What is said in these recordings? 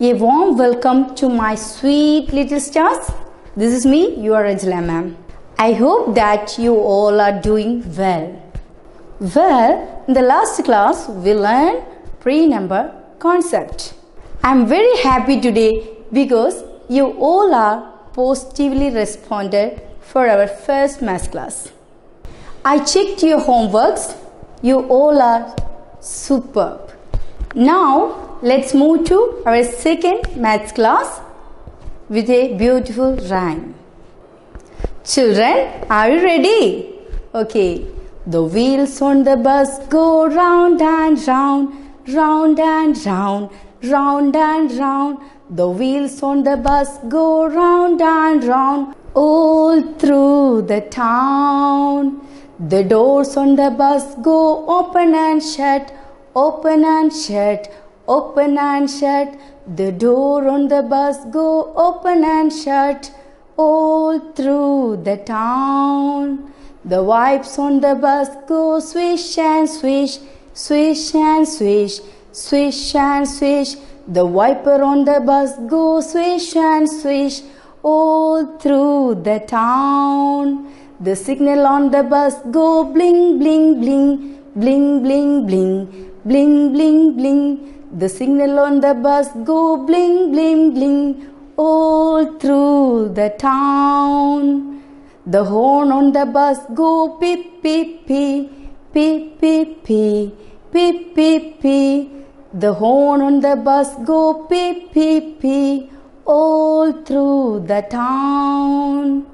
A warm welcome to my sweet little stars. This is me, your Rajala ma'am. I hope that you all are doing well. Well, in the last class, we learned pre-number concept. I am very happy today because you all are positively responded for our first math class. I checked your homeworks. You all are superb. Now, let's move to our second maths class with a beautiful rhyme. Children, are you ready? Okay. The wheels on the bus go round and round, round and round, round and round. The wheels on the bus go round and round, all through the town. The doors on the bus go open and shut, open and shut, open and shut. The door on the bus go open and shut, all through the town. The wipes on the bus go swish and swish, swish and swish, swish and swish. The wiper on the bus go swish and swish, all through the town. The signal on the bus go bling, bling, bling, bling, bling, bling, bling, bling, bling. The signal on the bus go bling, bling, bling, all through the town. The horn on the bus go pip, pip, pip, pip, pip, pip, pip, pip, pip. The horn on the bus go pip, pip, pip, all through the town.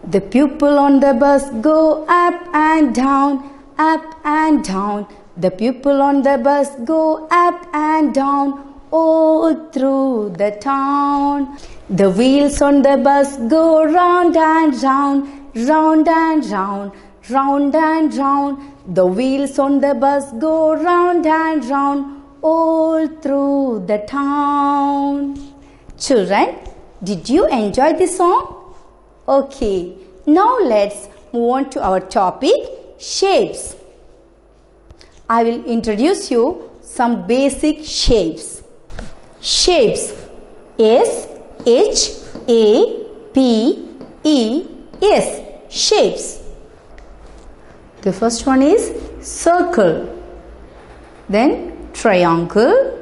The pupil on the bus go up and down, up and down. The pupil on the bus go up and down, all through the town. The wheels on the bus go round and round, round and round, round and round. The wheels on the bus go round and round, all through the town. Children, did you enjoy this song? Okay, now let's move on to our topic, shapes. I will introduce you some basic shapes. Shapes. S-H-A-P-E-S. Shapes. The first one is circle. Then triangle,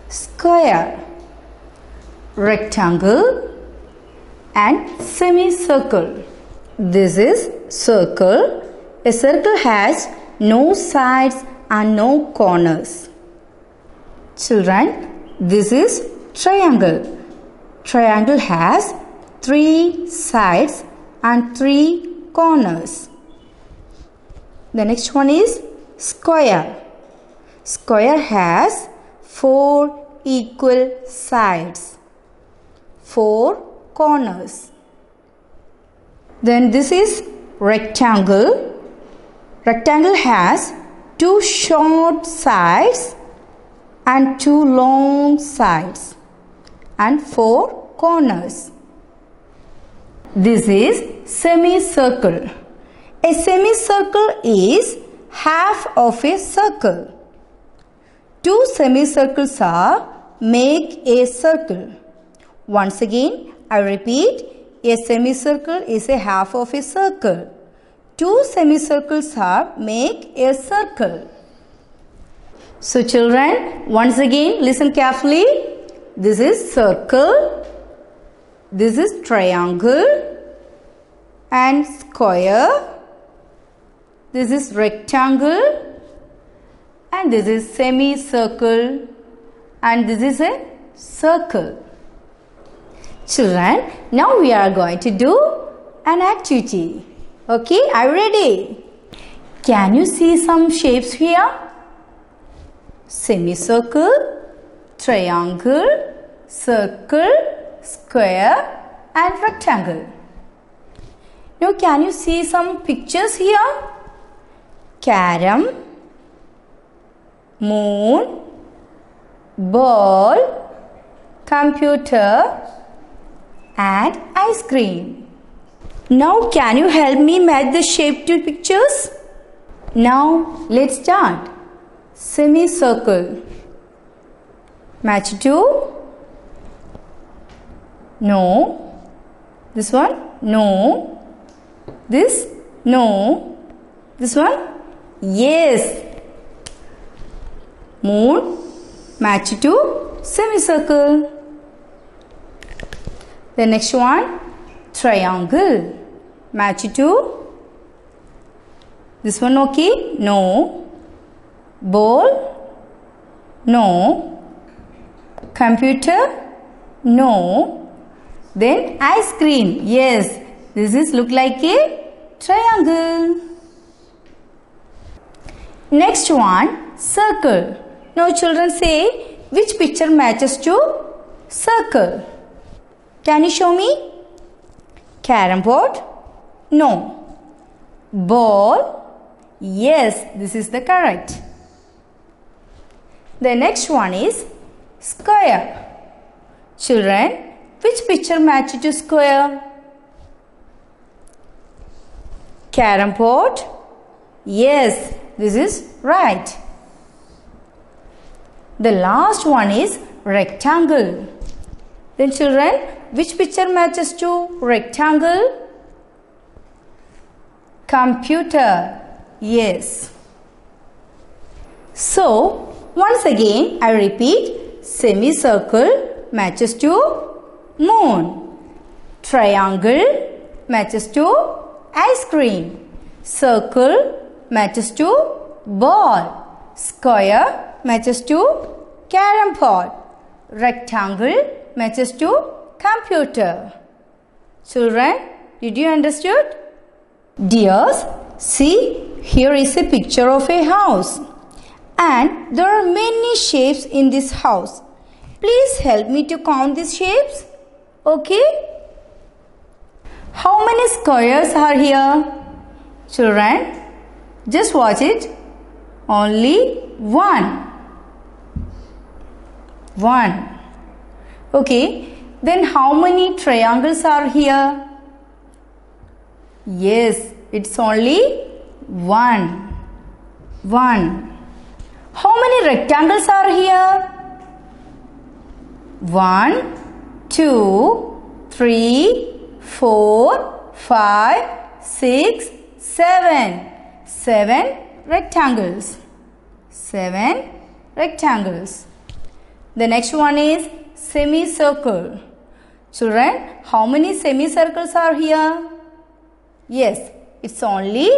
square, rectangle and semicircle. This is circle. A circle has no sides and no corners. Children, this is triangle. Triangle has 3 sides and 3 corners. The next one is square. Square has 4 equal sides, 4 corners. Then this is rectangle. Rectangle has 2 short sides and 2 long sides and 4 corners. This is semicircle. A semicircle is half of a circle. 2 semicircles are make a circle. Once again, I repeat, a semicircle is a half of a circle. 2 semicircles are make a circle. So children, once again listen carefully. This is circle, this is triangle and square, this is rectangle and this is semicircle and this is a circle. Children, now we are going to do an activity. Okay, are you ready? Can you see some shapes here? Semicircle, triangle, circle, square and rectangle. Now can you see some pictures here? Carom, moon, ball, computer and ice cream. Now can you help me match the shape to pictures? Now let's start. Semicircle. Match to? No. This one? No. This? No. This one? Yes. Moon match to semicircle. The next one, triangle match to this one. Okay? No. Ball? No. Computer? No. Then ice cream. Yes, this is look like a triangle. Next one, circle. Now children say which picture matches to circle. Can you show me? Carrom board? No. Ball? Yes, this is the correct. The next one is square. Children, which picture matches to square? Carrom board? Yes, this is right. The last one is rectangle. Then children, which picture matches to rectangle? Computer. Yes. So, once again I repeat, semicircle matches to moon. Triangle matches to ice cream. Circle matches to ball. Square matches to carrom board. Rectangle matches to computer. Children, did you understood? Dears, see, here is a picture of a house. And there are many shapes in this house. Please help me to count these shapes. Okay? How many squares are here? Children, just watch it. Only one. One. Okay. Then how many triangles are here? Yes, it's only one. One. How many rectangles are here? 1, 2, 3, 4, 5, 6, 7. 7 rectangles. 7 rectangles. The next one is semicircle. Children, how many semicircles are here? Yes, it's only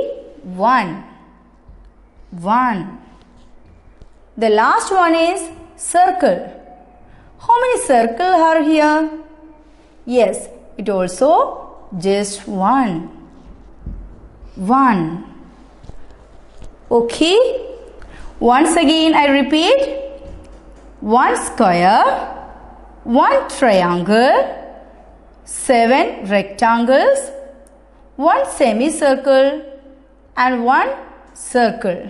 one. One. The last one is circle. How many circles are here? Yes, it also just one. One. Okay. Once again I repeat. One square, one triangle, 7 rectangles, one semicircle and one circle.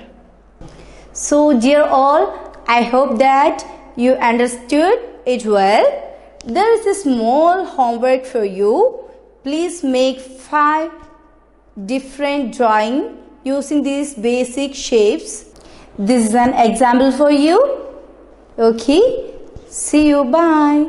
So dear all, I hope that you understood it well. There is a small homework for you. Please make 5 different drawings using these basic shapes. This is an example for you. Okay, see you, bye.